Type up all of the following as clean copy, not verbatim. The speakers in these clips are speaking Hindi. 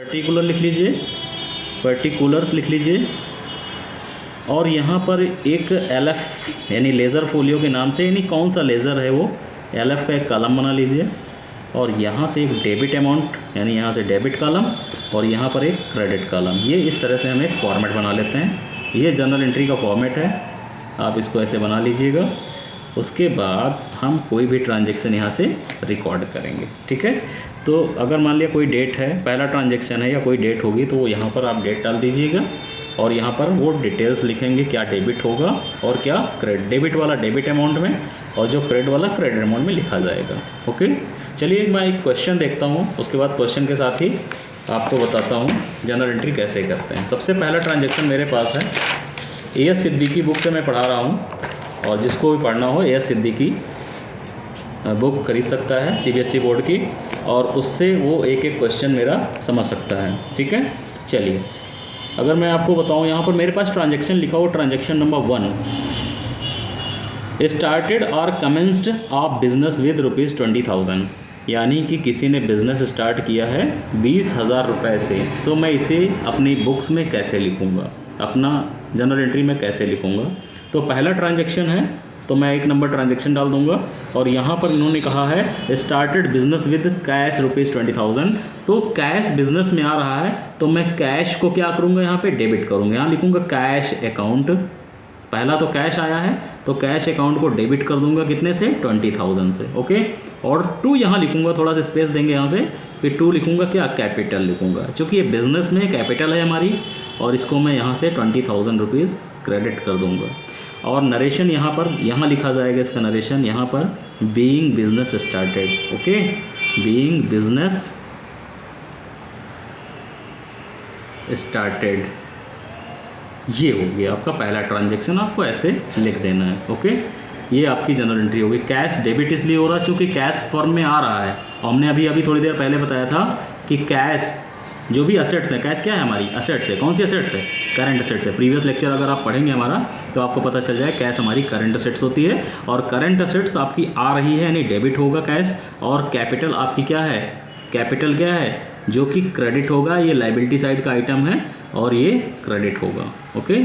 पर्टिकुलर लिख लीजिए, पर्टिकुलर्स लिख लीजिए, और यहाँ पर एक LF यानी लेज़र फोलियो के नाम से, यानी कौन सा लेज़र है वो, LF का एक कॉलम बना लीजिए, और यहाँ से एक डेबिट अमाउंट यानी यहाँ से डेबिट कॉलम, और यहाँ पर एक क्रेडिट कॉलम। ये इस तरह से हम एक फॉर्मेट बना लेते हैं। ये जनरल एंट्री का फॉर्मेट है, आप इसको ऐसे बना लीजिएगा। उसके बाद हम कोई भी ट्रांजैक्शन यहाँ से रिकॉर्ड करेंगे, ठीक है। तो अगर मान लिया कोई डेट है, पहला ट्रांजैक्शन है या कोई डेट होगी, तो यहाँ पर आप डेट डाल दीजिएगा, और यहाँ पर वो डिटेल्स लिखेंगे, क्या डेबिट होगा और क्या क्रेडिट। डेबिट वाला डेबिट अमाउंट में और जो क्रेडिट वाला क्रेडिट अमाउंट में लिखा जाएगा। ओके, चलिए मैं एक क्वेश्चन देखता हूँ, उसके बाद क्वेश्चन के साथ ही आपको बताता हूँ जनरल एंट्री कैसे करते हैं। सबसे पहला ट्रांजैक्शन मेरे पास है, AS सिद्दीकी बुक से मैं पढ़ा रहा हूँ, और जिसको भी पढ़ना हो AS सिद्दीकी बुक खरीद सकता है CBSE बोर्ड की, और उससे वो एक एक क्वेश्चन मेरा समझ सकता है, ठीक है। चलिए, अगर मैं आपको बताऊं, यहाँ पर मेरे पास ट्रांजैक्शन लिखा हो, ट्रांजैक्शन नंबर 1, स्टार्टेड और कमेंस्ड ऑफ बिजनेस विद ₹20,000, यानी कि किसी ने बिज़नेस स्टार्ट किया है 20,000 रुपये से। तो मैं इसे अपनी बुक्स में कैसे लिखूँगा, अपना जनरल एंट्री में कैसे लिखूँगा। तो पहला ट्रांजैक्शन है, तो मैं 1 नंबर ट्रांजैक्शन डाल दूंगा, और यहाँ पर इन्होंने कहा है स्टार्टेड बिजनेस विद कैश ₹20,000, तो कैश बिजनेस में आ रहा है, तो मैं कैश को क्या करूँगा, यहाँ पे डेबिट करूँगा। यहाँ लिखूँगा कैश अकाउंट, पहला तो कैश आया है, तो कैश अकाउंट को डेबिट कर दूंगा, कितने से, 20,000 से। ओके, और 2 यहाँ लिखूँगा, थोड़ा सा स्पेस देंगे यहाँ से, फिर 2 लिखूँगा, क्या, कैपिटल लिखूँगा, चूँकि ये बिज़नेस में कैपिटल है हमारी, और इसको मैं यहाँ से 20,000 रुपीज़ क्रेडिट कर दूँगा। और नरेशन यहाँ पर, यहाँ लिखा जाएगा इसका नरेशन, यहाँ पर being business started. Okay, being business started, ये हो गया आपका पहला ट्रांजैक्शन, आपको ऐसे लिख देना है। ओके, ये आपकी जनरल एंट्री होगी। कैश डेबिट इसलिए हो रहा है क्योंकि कैश फॉर्म में आ रहा है, और हमने अभी थोड़ी देर पहले बताया था कि कैश जो भी असेट्स है, कैश क्या है, हमारी असेट्स है। कौन सी असेट्स है, करंट असेट्स है। प्रीवियस लेक्चर अगर आप पढ़ेंगे हमारा, तो आपको पता चल जाए कैश हमारी करंट असेट्स होती है, और करंट असेट्स आपकी आ रही है यानी डेबिट होगा कैश, और कैपिटल आपकी क्या है, कैपिटल क्या है, जो कि क्रेडिट होगा। ये लाइबिलिटी साइड का आइटम है, और ये क्रेडिट होगा। ओके,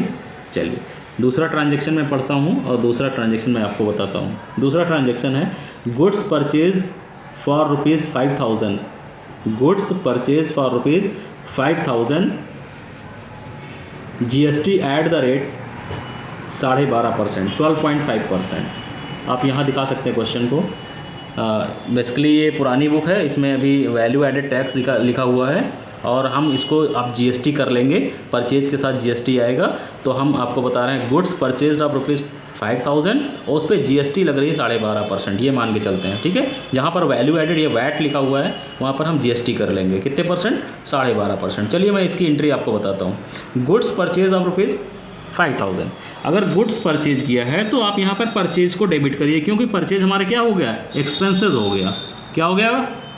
चलिए दूसरा ट्रांजैक्शन मैं पढ़ता हूँ, और दूसरा ट्रांजैक्शन मैं आपको बताता हूँ। दूसरा ट्रांजैक्शन है goods purchase for ₹5,000, goods purchase for ₹5,000, GST eight the rate 12.5%, 12.5%। आप यहाँ दिखा सकते हैं क्वेश्चन को। बेसिकली ये पुरानी बुक है, इसमें अभी वैल्यू एडेड टैक्स लिखा हुआ है, और हम इसको आप GST कर लेंगे, परचेज के साथ GST आएगा। तो हम आपको बता रहे हैं गुड्स परचेज ऑफ ₹5,000, और उस पर GST लग रही है 12.5%, ये मान के चलते हैं, ठीक है। जहाँ पर वैल्यू एडेड ये वैट लिखा हुआ है, वहाँ पर हम GST कर लेंगे, कितने %, 12.5%। चलिए मैं इसकी एंट्री आपको बताता हूँ। गुड्स परचेज ऑफ ₹5,000, अगर गुड्स परचेज किया है तो आप यहाँ पर परचेज को डेबिट करिए, क्योंकि परचेज हमारा क्या हो गया, एक्सपेंसेस हो गया। क्या हो गया,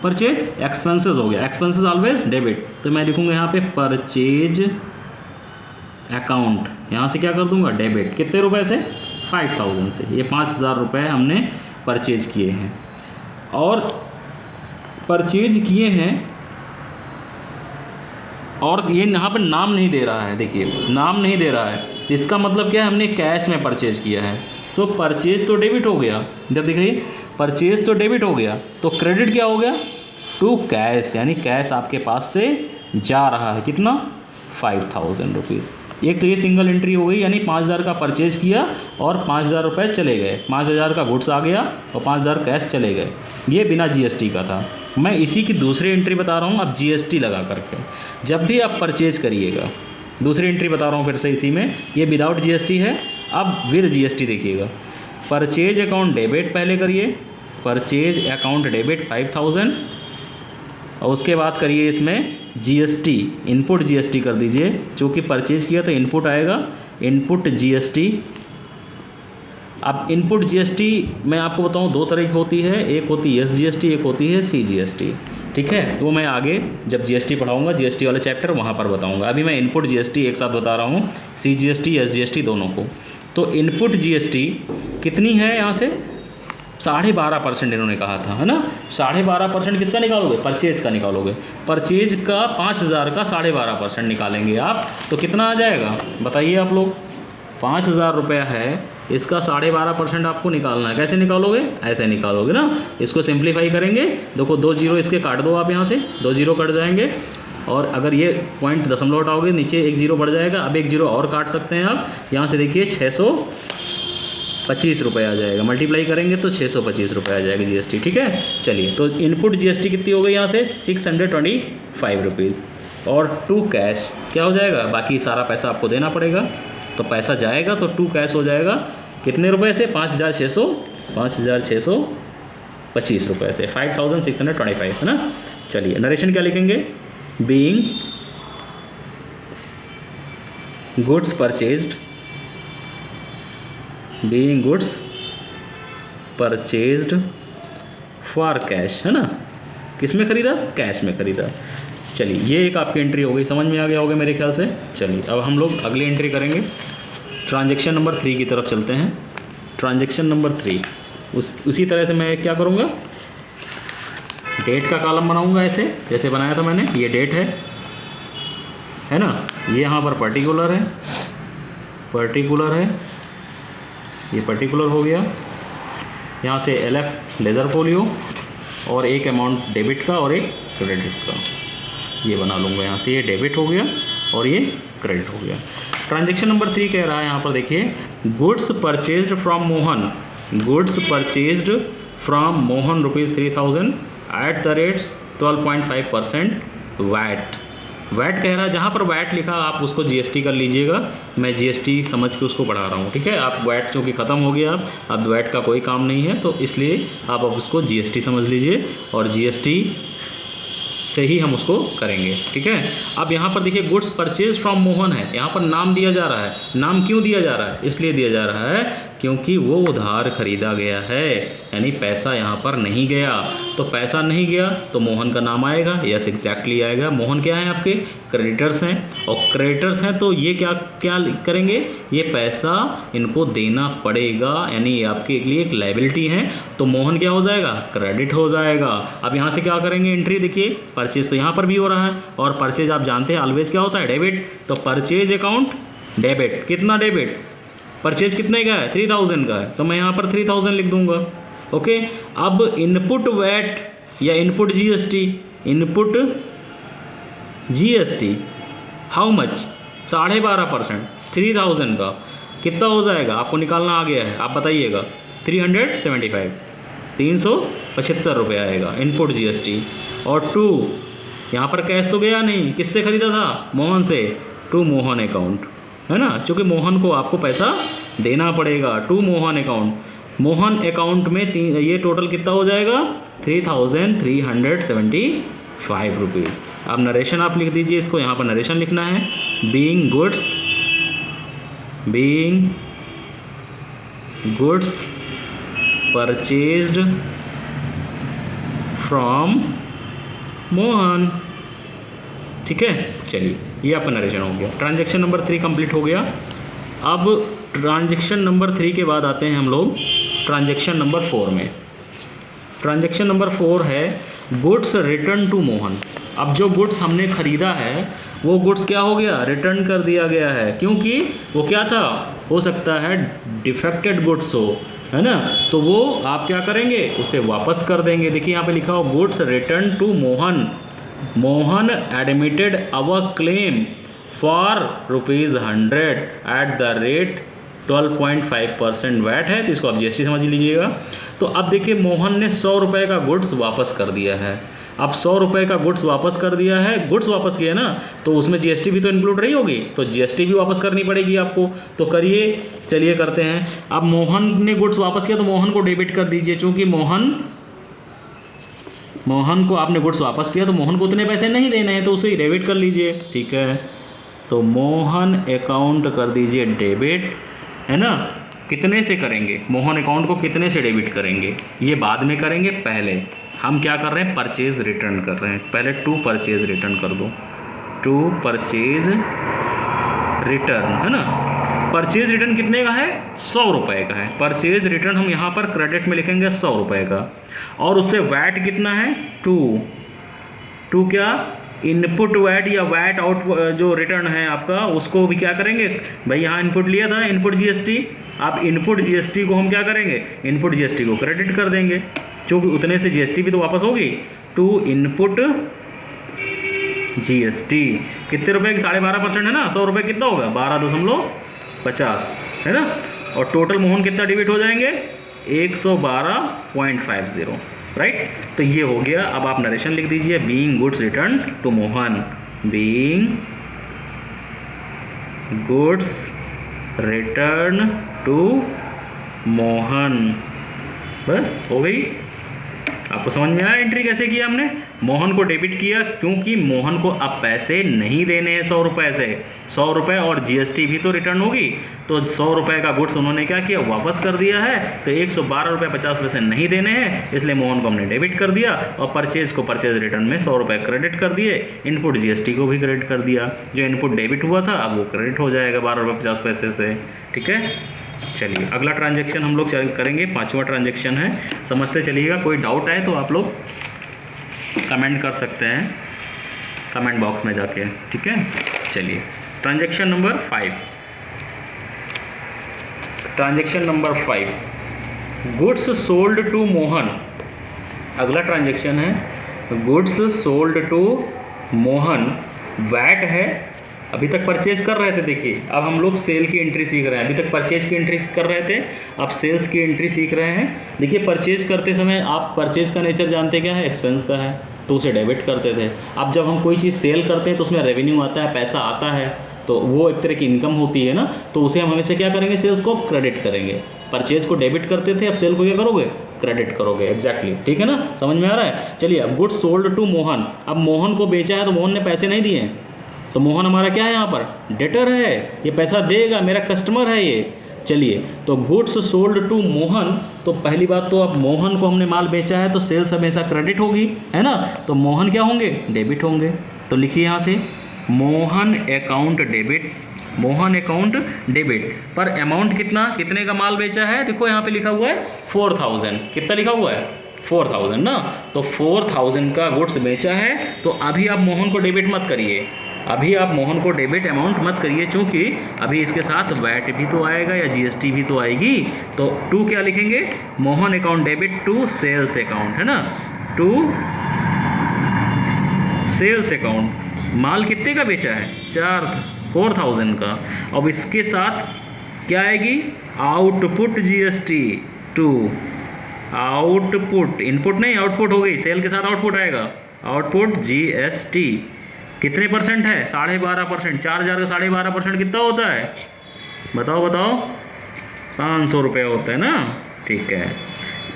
परचेज एक्सपेंसेस हो गया, एक्सपेंसेस ऑलवेज डेबिट। तो मैं लिखूँगा यहाँ पे परचेज अकाउंट, यहाँ से क्या कर दूँगा, डेबिट, कितने रुपए से, 5,000 से। ये 5,000 रुपये हमने परचेज किए हैं, और परचेज किए हैं, और ये यहाँ पर नाम नहीं दे रहा है, देखिए नाम नहीं दे रहा है, तो इसका मतलब क्या है, हमने कैश में परचेज किया है, तो परचेज तो डेबिट हो गया। जब देखिए परचेज तो डेबिट हो गया, तो क्रेडिट क्या हो गया, टू कैश, यानी कैश आपके पास से जा रहा है, कितना, 5,000 रुपीज़। एक तो ये सिंगल एंट्री हो गई, यानी 5,000 का परचेज किया और 5,000 रुपये चले गए, 5,000 का गुड्स आ गया और 5,000 कैश चले गए, ये बिना GST का था। मैं इसी की दूसरी एंट्री बता रहा हूँ, अब GST लगा करके। जब भी आप परचेज करिएगा, दूसरी एंट्री बता रहा हूँ फिर से इसी में, ये विदाउट GST है, अब विद GST देखिएगा। परचेज अकाउंट डेबिट पहले करिए, परचेज अकाउंट डेबिट 5,000, और उसके बाद करिए इसमें GST, इनपुट GST कर दीजिए, क्योंकि परचेज किया तो इनपुट आएगा, इनपुट GST। अब इनपुट GST मैं आपको बताऊं 2 तरह की होती है, एक होती है SGST, एक होती है CGST, ठीक है। तो मैं आगे जब GST पढ़ाऊंगा, GST वाले चैप्टर, वहाँ पर बताऊंगा। अभी मैं इनपुट GST एक साथ बता रहा हूँ, CGST SGST दोनों को। तो इनपुट GST कितनी है, यहाँ से 12.5% इन्होंने कहा था, है ना। 12.5% किसका निकालोगे? परचेज का निकालोगे। परचेज का 5,000 का 12.5% निकालेंगे आप, तो कितना आ जाएगा बताइए आप लोग? 5,000 रुपया है, इसका 12.5% आपको निकालना है। कैसे निकालोगे? ऐसे निकालोगे ना। इसको सिंप्लीफाई करेंगे, देखो 2 जीरो इसके काट दो आप, यहाँ से 2 जीरो कट जाएंगे, और अगर ये पॉइंट दशमलव हटाओगे नीचे 1 जीरो बढ़ जाएगा। अब 1 जीरो और काट सकते हैं आप, यहाँ से देखिए 625 रुपये आ जाएगा। मल्टीप्लाई करेंगे तो 625 रुपये आ जाएगा जीएसटी, ठीक है। चलिए, तो इनपुट जीएसटी कितनी हो गई यहाँ से? 625 रुपीज़। और टू कैश क्या हो जाएगा? बाकी सारा पैसा आपको देना पड़ेगा, तो पैसा जाएगा तो टू कैश हो जाएगा कितने रुपए से? 5,625 रुपये से, 5,625, है ना। चलिए, नरेशन क्या लिखेंगे? Being goods purchased for cash, है ना। किस में खरीदा? कैश में खरीदा। चलिए, ये एक आपकी एंट्री हो गई, समझ में आ गया होगा मेरे ख्याल से। चलिए, अब हम लोग अगली एंट्री करेंगे। ट्रांजैक्शन नंबर 3 की तरफ चलते हैं। ट्रांजैक्शन नंबर 3, उसी तरह से मैं क्या करूँगा? डेट का कॉलम बनाऊँगा ऐसे, जैसे बनाया था मैंने। ये डेट है ना। ये यहाँ पर पर्टिकुलर है, ये पर्टिकुलर हो गया। यहाँ से LF लेज़र फोलियो, और एक अमाउंट डेबिट का और एक क्रेडिट का, ये बना लूँगा। यहाँ से ये डेबिट हो गया और ये क्रेडिट हो गया। ट्रांजैक्शन नंबर 3 कह रहा है यहाँ पर, देखिए, goods purchased from Mohan rupees 3,000 at the rates 12.5% VAT कह रहा है। जहाँ पर वैट लिखा आप उसको जीएसटी कर लीजिएगा, मैं जीएसटी समझ के उसको पढ़ा रहा हूँ, ठीक है। आप वैट चूँकि ख़त्म हो गया, अब वैट का कोई काम नहीं है, तो इसलिए आप अब उसको जीएसटी समझ लीजिए, और जीएसटी से ही हम उसको करेंगे, ठीक है। अब यहाँ पर देखिए, गुड्स परचेज फ्रॉम मोहन है, यहाँ पर नाम दिया जा रहा है। नाम क्यों दिया जा रहा है? इसलिए दिया जा रहा है क्योंकि वो उधार खरीदा गया है, यानी पैसा यहाँ पर नहीं गया। तो पैसा नहीं गया तो मोहन का नाम आएगा। यस, एग्जैक्टली आएगा। मोहन क्या है? आपके क्रेडिटर्स हैं, और क्रेडिटर्स हैं तो ये क्या करेंगे? ये पैसा इनको देना पड़ेगा, यानी ये आपके लिए एक लायबिलिटी है, तो मोहन क्या हो जाएगा? क्रेडिट हो जाएगा। अब यहाँ से क्या करेंगे? एंट्री देखिए, परचेज तो यहाँ पर भी हो रहा है, और परचेज आप जानते हैं ऑलवेज क्या होता है? डेबिट। तो परचेज अकाउंट डेबिट। कितना डेबिट? परचेज कितने का है? 3,000 का है, तो मैं यहाँ पर 3,000 लिख दूंगा। ओके। अब इनपुट वैट या इनपुट जीएसटी हाउ मच? 12.5%। 3,000 का कितना हो जाएगा? आपको निकालना आ गया है, आप बताइएगा। 375 रुपये आएगा इनपुट जीएसटी। और टू, यहाँ पर कैश तो गया नहीं, किससे खरीदा था? मोहन से। टू मोहन अकाउंट, है ना, क्योंकि मोहन को आपको पैसा देना पड़ेगा। टू मोहन अकाउंट में ये टोटल कितना हो जाएगा? 3,375 रुपीज़। अब नरेशन आप लिख दीजिए, इसको यहाँ पर नरेशन लिखना है। Being goods purchased from Mohan, ठीक है। चलिए, ये आपका नरेशन हो गया। ट्रांजैक्शन नंबर 3 कंप्लीट हो गया। अब ट्रांजैक्शन नंबर 3 के बाद आते हैं हम लोग ट्रांजैक्शन नंबर 4 में। ट्रांजैक्शन नंबर 4 है गुड्स रिटर्न टू मोहन। अब जो गुड्स हमने ख़रीदा है वो गुड्स क्या हो गया? रिटर्न कर दिया गया है, क्योंकि वो क्या था? हो सकता है डिफेक्टेड गुड्स हो, है ना, तो वो आप क्या करेंगे? उसे वापस कर देंगे। देखिए यहाँ पे लिखा हो goods return to Mohan admitted our claim for ₹100 at the rate 12.5% VAT है, तो इसको आप जीएसटी समझ लीजिएगा। तो अब देखिए, मोहन ने 100 रुपये का गुड्स वापस कर दिया है। अब 100 रुपये का गुड्स वापस कर दिया है, गुड्स वापस किया ना, तो उसमें जीएसटी भी तो इंक्लूड रही होगी, तो जीएसटी भी वापस करनी पड़ेगी आपको। तो करिए, चलिए करते हैं। अब मोहन ने गुड्स वापस किया तो मोहन को डेबिट कर दीजिए, चूँकि मोहन को आपने गुड्स वापस किया तो मोहन को उतने पैसे नहीं देने हैं, तो उसे डेबिट कर लीजिए, ठीक है। तो मोहन अकाउंट कर दीजिए डेबिट, है ना। कितने से करेंगे? मोहन अकाउंट को कितने से डेबिट करेंगे? ये बाद में करेंगे, पहले हम क्या कर रहे हैं? परचेज रिटर्न कर रहे हैं। पहले टू परचेज रिटर्न कर दो, टू परचेज रिटर्न, है ना। परचेज रिटर्न कितने का है? 100 रुपये का है। परचेज रिटर्न हम यहाँ पर क्रेडिट में लिखेंगे 100 रुपये का, और उससे वैट कितना है? 2 क्या इनपुट वैट या वैट आउट जो रिटर्न है आपका, उसको भी क्या करेंगे भाई, यहाँ इनपुट लिया था इनपुट जीएसटी, आप इनपुट जीएसटी को हम क्या करेंगे? इनपुट जीएसटी को क्रेडिट कर देंगे, क्योंकि उतने से जीएसटी भी तो वापस होगी। 2 इनपुट जीएसटी कितने रुपए की? 12.5% है ना। 100 रुपये कितना होगा? 12.50 है ना। और टोटल मोहन कितना डेबिट हो जाएंगे? 112.50, राइट। तो ये हो गया। अब आप नरेशन लिख दीजिए, being goods return to Mohan, being goods return to Mohan. बस हो गई। आपको समझ में आया एंट्री कैसे किया हमने? मोहन को डेबिट किया क्योंकि मोहन को अब पैसे नहीं देने हैं 100 रुपये से। 100 रुपये और जीएसटी भी तो रिटर्न होगी, तो 100 रुपये का गुड्स उन्होंने क्या किया? वापस कर दिया है। तो 112.50 रुपये नहीं देने हैं, इसलिए मोहन को हमने डेबिट कर दिया, और परचेज को परचेज रिटर्न में 100 रुपये क्रेडिट कर दिए। इनपुट जीएसटी को भी क्रेडिट कर दिया, जो इनपुट डेबिट हुआ था अब वो क्रेडिट हो जाएगा 12.50 से। ठीक है, चलिए अगला ट्रांजैक्शन हम लोग करेंगे, 5वां ट्रांजैक्शन है। समझते चलिएगा। कोई डाउट आए तो आप लोग कमेंट कर सकते हैं कमेंट बॉक्स में जाके। ठीक है, चलिए transaction number 5। Transaction number 5, goods sold to Mohan. अगला ट्रांजैक्शन है goods sold to Mohan. VAT है, अभी तक परचेज कर रहे थे। देखिए अब हम लोग सेल की एंट्री सीख रहे हैं। अभी तक परचेज की एंट्री कर रहे थे, अब सेल्स की एंट्री सीख रहे हैं। देखिए परचेज करते समय आप परचेज का नेचर जानते क्या है? एक्सपेंस का है, तो उसे डेबिट करते थे। अब जब हम कोई चीज़ सेल करते हैं तो उसमें रेवेन्यू आता है, पैसा आता है, तो वो एक तरह की इनकम होती है ना, तो उसे हम हमेशा क्या करेंगे? सेल्स को क्रेडिट करेंगे। परचेज को डेबिट करते थे, अब सेल को क्या करोगे? क्रेडिट करोगे। एग्जैक्टली, ठीक है ना, समझ में आ रहा है। चलिए अब गुड्स सोल्ड टू मोहन। अब मोहन को बेचा है तो मोहन ने पैसे नहीं दिए, तो मोहन हमारा क्या है? यहाँ पर डेटर है, ये पैसा देगा, मेरा कस्टमर है ये। चलिए तो गुड्स सोल्ड टू मोहन, तो पहली बात तो अब मोहन को हमने माल बेचा है तो सेल्स हमेशा क्रेडिट होगी, है ना। तो मोहन क्या होंगे? डेबिट होंगे। तो लिखिए यहाँ से Mohan account debit, Mohan account debit. पर अमाउंट कितना, कितने का माल बेचा है? देखो यहाँ पे लिखा हुआ है 4000। कितना लिखा हुआ है? 4000 ना। तो 4000 का गुड्स बेचा है, तो अभी आप मोहन को डेबिट मत करिए, अभी आप मोहन को डेबिट अमाउंट मत करिए, क्योंकि अभी इसके साथ वैट भी तो आएगा या जीएसटी भी तो आएगी। तो 2 क्या लिखेंगे? Mohan account debit to sales account, है ना, टू सेल्स अकाउंट। माल कितने का बेचा है? 4000 का। अब इसके साथ क्या आएगी? Output GST to output, input नहीं आउटपुट हो गई, सेल के साथ आउटपुट आएगा, आउटपुट जीएसटी। कितने परसेंट है? 12.5%। 4000 का 12.5% कितना होता है? बताओ बताओ। 500 रुपये होता है ना। ठीक है,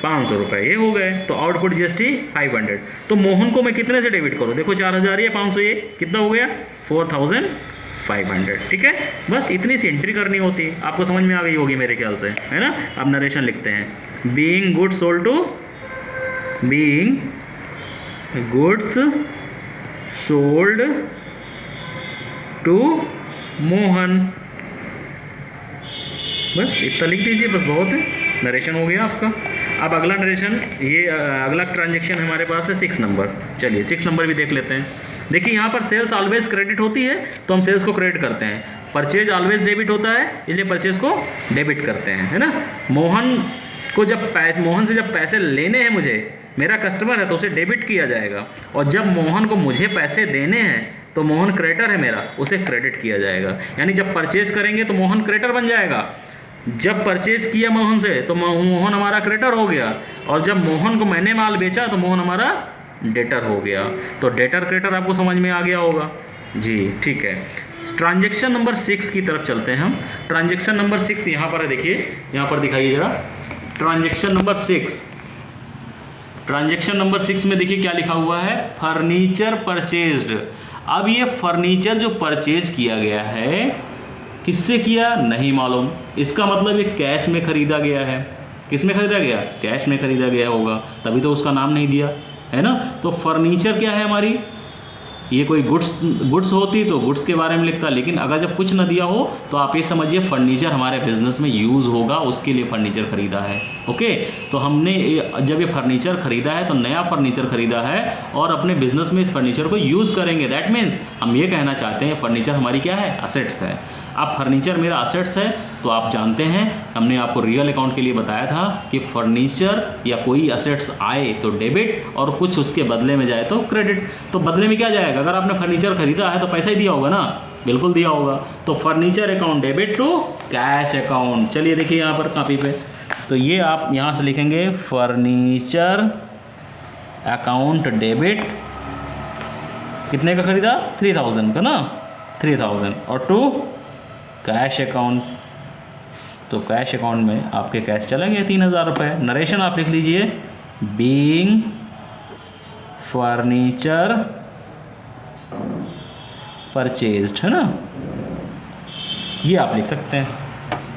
500 रुपये ये हो गए। तो आउटपुट जीएसटी 500। तो मोहन को मैं कितने से डेबिट करूँ? देखो 4000 या 500, ये कितना हो गया? 4500। ठीक है, बस इतनी सी एंट्री करनी होती है। आपको समझ में आ गई होगी मेरे ख्याल से, है ना। अब नरेशन लिखते हैं, being goods sold to, being goods sold to Mohan. बस इतना लिख दीजिए, बस बहुत है, नरेशन हो गया आपका। अब अगला नरेशन, ये अगला ट्रांजैक्शन हमारे पास है 6 नंबर। चलिए 6 नंबर भी देख लेते हैं। देखिए यहाँ पर सेल्स ऑलवेज क्रेडिट होती है, तो हम सेल्स को क्रेडिट करते हैं। परचेज ऑलवेज डेबिट होता है, इसलिए परचेज को डेबिट करते हैं, है ना। मोहन से जब पैसे लेने हैं मुझे, मेरा कस्टमर है, तो उसे डेबिट किया जाएगा। और जब मोहन को मुझे पैसे देने हैं तो मोहन क्रेडिटर है मेरा, उसे क्रेडिट किया जाएगा। यानी जब परचेज करेंगे तो मोहन क्रेडिटर बन जाएगा। जब परचेज किया मोहन से तो मोहन हमारा क्रेडिटर हो गया, और जब मोहन को मैंने माल बेचा तो मोहन हमारा डेटर हो गया। तो डेटर क्रेडिटर आपको समझ में आ गया होगा जी। ठीक है, ट्रांजैक्शन नंबर 6 की तरफ चलते हैं हम। ट्रांजैक्शन नंबर 6 यहाँ पर है, देखिए यहाँ पर दिखाइए जरा। ट्रांजैक्शन नंबर 6, ट्रांजैक्शन नंबर 6 में देखिए क्या लिखा हुआ है? Furniture purchased. अब ये फर्नीचर जो परचेज किया गया है, किससे किया नहीं मालूम। इसका मतलब ये कैश में ख़रीदा गया है। किस में ख़रीदा गया? कैश में ख़रीदा गया होगा, तभी तो उसका नाम नहीं दिया, है ना। तो फर्नीचर क्या है हमारी? ये कोई गुड्स होती तो गुड्स के बारे में लिखता, लेकिन अगर जब कुछ न दिया हो तो आप ये समझिए फर्नीचर हमारे बिजनेस में यूज़ होगा, उसके लिए फर्नीचर खरीदा है। ओके, तो हमने जब ये फर्नीचर खरीदा है तो नया फर्नीचर खरीदा है और अपने बिजनेस में इस फर्नीचर को यूज़ करेंगे। दैट मीन्स हम ये कहना चाहते हैं फर्नीचर हमारी क्या है, असेट्स है। अब फर्नीचर मेरा असेट्स है तो आप जानते हैं हमने आपको रियल अकाउंट के लिए बताया था कि फर्नीचर या कोई असेट्स आए तो डेबिट और कुछ उसके बदले में जाए तो क्रेडिट। तो बदले में क्या जाएगा, अगर आपने फर्नीचर खरीदा है तो पैसा ही दिया होगा ना, बिल्कुल दिया होगा। तो furniture account debit to cash account. चलिए देखिए यहाँ पर कॉपी पे, तो ये आप यहाँ से लिखेंगे फर्नीचर अकाउंट डेबिट, कितने का खरीदा, 3000 का ना, 3000, और टू कैश अकाउंट, तो कैश अकाउंट में आपके कैश चला गया 3000 रुपये। नरेशन आप लिख लीजिए बीइंग फर्नीचर परचेज्ड, है ना, ये आप लिख सकते हैं।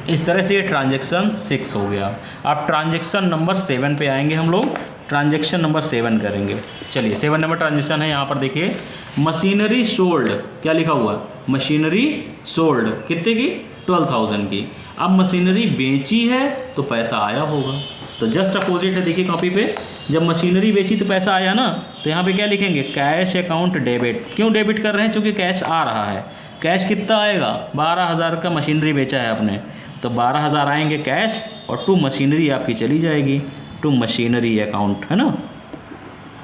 इस तरह से ये ट्रांजैक्शन 6 हो गया। अब ट्रांजैक्शन नंबर 7 पे आएंगे हम लोग, ट्रांजैक्शन नंबर 7 करेंगे। चलिए 7 नंबर ट्रांजैक्शन है, यहाँ पर देखिए मशीनरी सोल्ड, क्या लिखा हुआ, मशीनरी सोल्ड, कितने की, 12,000 की। अब मशीनरी बेची है तो पैसा आया होगा, तो जस्ट अपोजिट है, देखिए कॉपी पे, जब मशीनरी बेची तो पैसा आया ना, तो यहाँ पे क्या लिखेंगे, कैश अकाउंट डेबिट। क्यों डेबिट कर रहे हैं, क्योंकि कैश आ रहा है। कैश कितना आएगा, 12,000 का मशीनरी बेचा है आपने, तो 12,000 आएंगे कैश, और टू मशीनरी आपकी चली जाएगी, टू मशीनरी अकाउंट, है ना।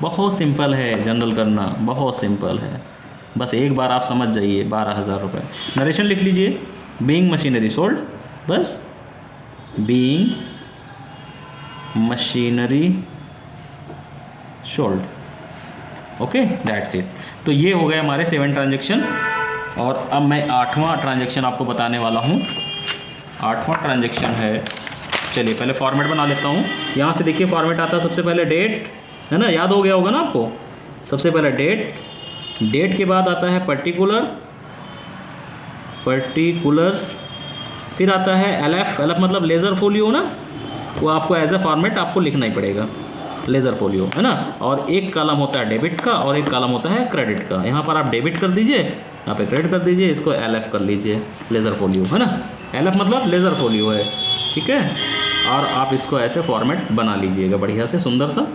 बहुत सिंपल है जनरल करना, बहुत सिंपल है, बस एक बार आप समझ जाइए। 12,000 रुपये, नरेशन लिख लीजिए बीइंग मशीनरी सोल्ड, बस being machinery sold, okay, that's it. तो ये हो गए हमारे 7 ट्रांजैक्शन, और अब मैं 8वां ट्रांजैक्शन आपको बताने वाला हूँ। 8वां ट्रांजैक्शन है, चलिए पहले फॉर्मेट बना लेता हूँ। यहाँ से देखिए फॉर्मेट आता है, सबसे पहले डेट, है ना, याद हो गया होगा ना आपको, सबसे पहले डेट, डेट के बाद आता है पर्टिकुलर्स, फिर आता है एलएफ, एलएफ मतलब लेज़र फोलियो ना, वो आपको एज ए फॉर्मेट आपको लिखना ही पड़ेगा, लेज़र फोलियो, है ना। और एक कॉलम होता है डेबिट का और एक कॉलम होता है क्रेडिट का। यहाँ पर आप डेबिट कर दीजिए, यहाँ पे क्रेडिट कर दीजिए, इसको एलएफ कर लीजिए, लेज़र फोलियो, है ना। एलएफ मतलब लेज़र फोलियो है, ठीक है। और आप इसको ऐसे फॉर्मेट बना लीजिएगा बढ़िया से, सुंदर सा।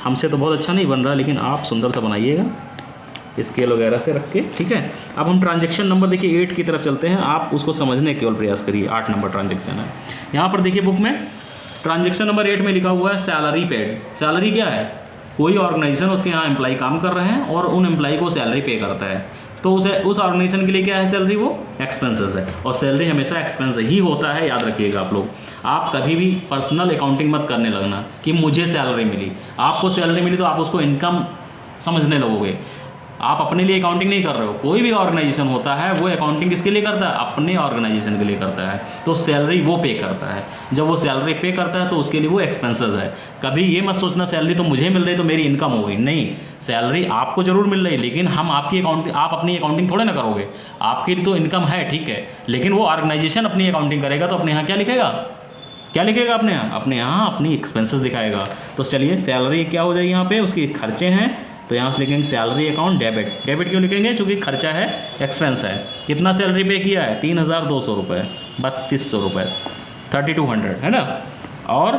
हमसे तो बहुत अच्छा नहीं बन रहा, लेकिन आप सुंदर सा बनाइएगा स्केल वगैरह से रख के, ठीक है। अब हम ट्रांजैक्शन नंबर देखिए 8 की तरफ चलते हैं, आप उसको समझने केवल प्रयास करिए। 8 नंबर ट्रांजैक्शन है, यहाँ पर देखिए बुक में ट्रांजैक्शन नंबर 8 में लिखा हुआ है सैलरी पेड। सैलरी क्या है, कोई ऑर्गेनाइजेशन उसके यहाँ एम्प्लॉय काम कर रहे हैं और उन एम्प्लॉय को सैलरी पे करता है, तो उस ऑर्गेनाइजेशन के लिए क्या है सैलरी, वो एक्सपेंसेस है, और सैलरी हमेशा एक्सपेंस ही होता है, याद रखिएगा आप लोग। आप कभी भी पर्सनल अकाउंटिंग मत करने लगना कि मुझे सैलरी मिली, आपको सैलरी मिली तो आप उसको इनकम समझने लगोगे। आप अपने लिए अकाउंटिंग नहीं कर रहे हो, कोई भी ऑर्गेनाइजेशन होता है वो अकाउंटिंग किसके लिए करता है, अपने ऑर्गेनाइजेशन के लिए करता है, तो सैलरी वो पे करता है। जब वो सैलरी पे करता है तो उसके लिए वो एक्सपेंसेस है। कभी ये मत सोचना सैलरी तो मुझे मिल रही तो मेरी इनकम हो गई, नहीं, सैलरी आपको जरूर मिल रही है, लेकिन हम आपकी अकाउंटिंग, आप अपनी अकाउंटिंग थोड़े ना करोगे, आपकी तो इनकम है, ठीक है, लेकिन वो ऑर्गेनाइजेशन अपनी अकाउंटिंग करेगा तो अपने यहाँ क्या लिखेगा, क्या लिखेगा अपने यहाँ, अपने यहाँ अपनी एक्सपेंसेस दिखाएगा। तो चलिए सैलरी क्या हो जाएगी, यहाँ पे उसके खर्चे हैं, तो यहाँ से लिखेंगे सैलरी अकाउंट डेबिट। डेबिट क्यों लिखेंगे, क्योंकि खर्चा है, एक्सपेंस है। कितना सैलरी पे किया है, 3,200 रुपये, 3,200 रुपये, 3,200, है ना। और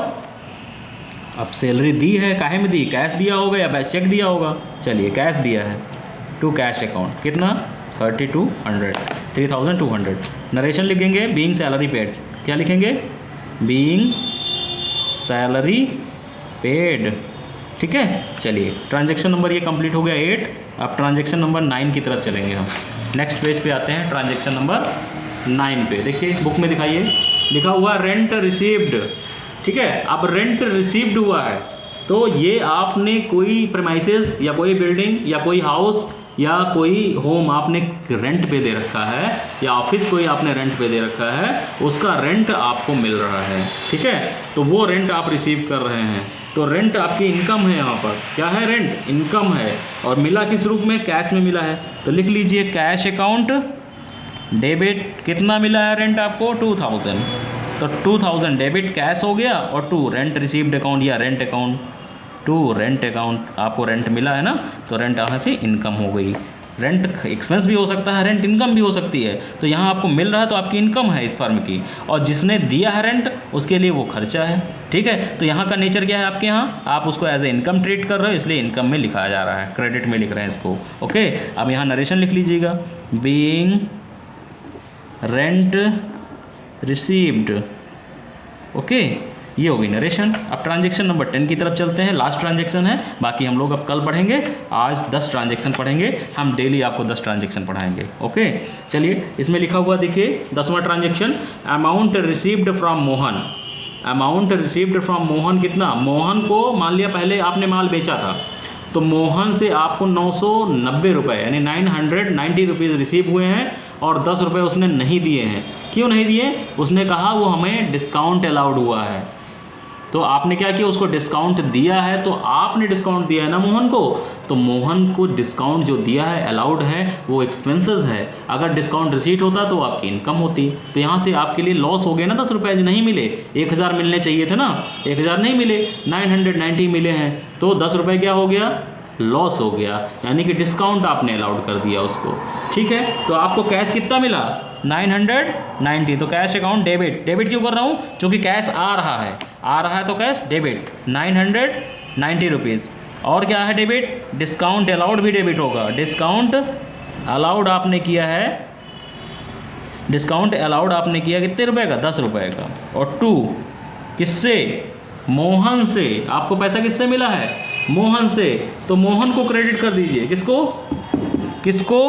अब सैलरी दी है, काहे में दी, कैश दिया होगा या चेक दिया होगा, चलिए कैश दिया है, टू कैश अकाउंट, कितना 3,200, 3,200। नरेशन लिखेंगे बीइंग सैलरी पेड, क्या लिखेंगे, बीइंग सैलरी पेड, ठीक है। चलिए ट्रांजैक्शन नंबर ये कंप्लीट हो गया 8। अब ट्रांजैक्शन नंबर 9 की तरफ चलेंगे हम। नेक्स्ट पेज पे आते हैं, ट्रांजैक्शन नंबर 9 पे देखिए बुक में दिखाइए, लिखा हुआ रेंट रिसीव्ड, ठीक है। अब रेंट रिसीव्ड हुआ है तो ये आपने कोई प्रीमाइसेस या कोई बिल्डिंग या कोई हाउस या कोई होम आपने रेंट पे दे रखा है, या ऑफिस कोई आपने रेंट पे दे रखा है, उसका रेंट आपको मिल रहा है, ठीक है। तो वो रेंट आप रिसीव कर रहे हैं, तो रेंट आपकी इनकम है। यहाँ पर क्या है, रेंट इनकम है, और मिला किस रूप में, कैश में मिला है। तो लिख लीजिए कैश अकाउंट डेबिट, कितना मिला है रेंट आपको, 2,000, तो 2,000 डेबिट कैश हो गया, और टू रेंट रिसीव्ड अकाउंट या rent account, to rent account, आपको रेंट मिला है ना, तो रेंट यहाँ से इनकम हो गई। रेंट एक्सपेंस भी हो सकता है, रेंट इनकम भी हो सकती है। तो यहाँ आपको मिल रहा है तो आपकी इनकम है इस फर्म की, और जिसने दिया है रेंट उसके लिए वो खर्चा है। ठीक है, तो यहाँ का नेचर क्या है आपके यहाँ, आप उसको एज ए इनकम ट्रीट कर रहे हो, इसलिए इनकम में लिखा जा रहा है, क्रेडिट में लिख रहे हैं इसको। ओके, अब यहाँ नरेशन लिख लीजिएगा, बीइंग रेंट रिसीव्ड। ओके, ये होगी नरेशन। अब ट्रांजेक्शन नंबर 10 की तरफ चलते हैं, लास्ट ट्रांजेक्शन है, बाकी हम लोग अब कल पढ़ेंगे। आज 10 ट्रांजेक्शन पढ़ेंगे हम, डेली आपको 10 ट्रांजेक्शन पढ़ाएंगे। ओके, चलिए इसमें लिखा हुआ देखिए 10वां transaction, amount received from Mohan. Amount received from Mohan कितना, मोहन को मान लिया पहले आपने माल बेचा था, तो मोहन से आपको 990 रुपये यानी 990 रुपीज़ रिसीव हुए हैं, और 10 रुपये उसने नहीं दिए हैं। क्यों नहीं दिए, उसने कहा वो हमें डिस्काउंट अलाउड हुआ है। तो आपने क्या किया, उसको डिस्काउंट दिया है, तो आपने डिस्काउंट दिया है ना मोहन को, तो मोहन को डिस्काउंट जो दिया है अलाउड है, वो एक्सपेंसेस है। अगर डिस्काउंट रिसीट होता तो आपकी इनकम होती। तो यहाँ से आपके लिए लॉस हो गए ना, 10 रुपये नहीं मिले, 1000 मिलने चाहिए थे ना, 1000 नहीं मिले, 990 मिले हैं, तो 10 रुपये क्या हो गया, लॉस हो गया, यानी कि डिस्काउंट आपने अलाउड कर दिया उसको। ठीक है, तो आपको कैश कितना मिला, 990। तो कैश अकाउंट डेबिट, डेबिट क्यों कर रहा हूँ, क्योंकि कैश आ रहा है तो कैश डेबिट 990 रुपीज़। और क्या है डेबिट, डिस्काउंट अलाउड भी डेबिट होगा। डिस्काउंट अलाउड आपने किया है, डिस्काउंट अलाउड आपने किया कितने रुपए का, 10 रुपये का। और 2 किससे, मोहन से। आपको पैसा किससे मिला है, मोहन से, तो मोहन को क्रेडिट कर दीजिए। किसको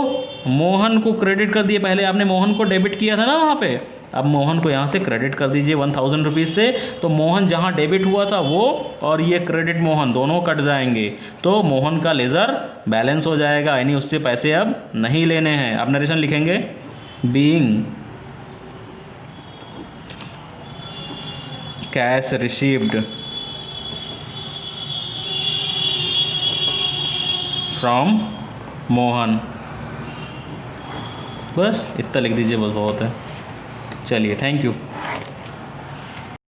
मोहन को क्रेडिट कर दिए। पहले आपने मोहन को डेबिट किया था ना वहाँ पे, अब मोहन को यहाँ से क्रेडिट कर दीजिए 1000 रुपीज़ से। तो मोहन जहाँ डेबिट हुआ था वो और ये क्रेडिट मोहन दोनों कट जाएंगे, तो मोहन का लेज़र बैलेंस हो जाएगा, यानी उससे पैसे अब नहीं लेने हैं। अब नरेशन लिखेंगे, being cash received from Mohan. बस इतना लिख दीजिए, बस बहुत है। चलिए, थैंक यू।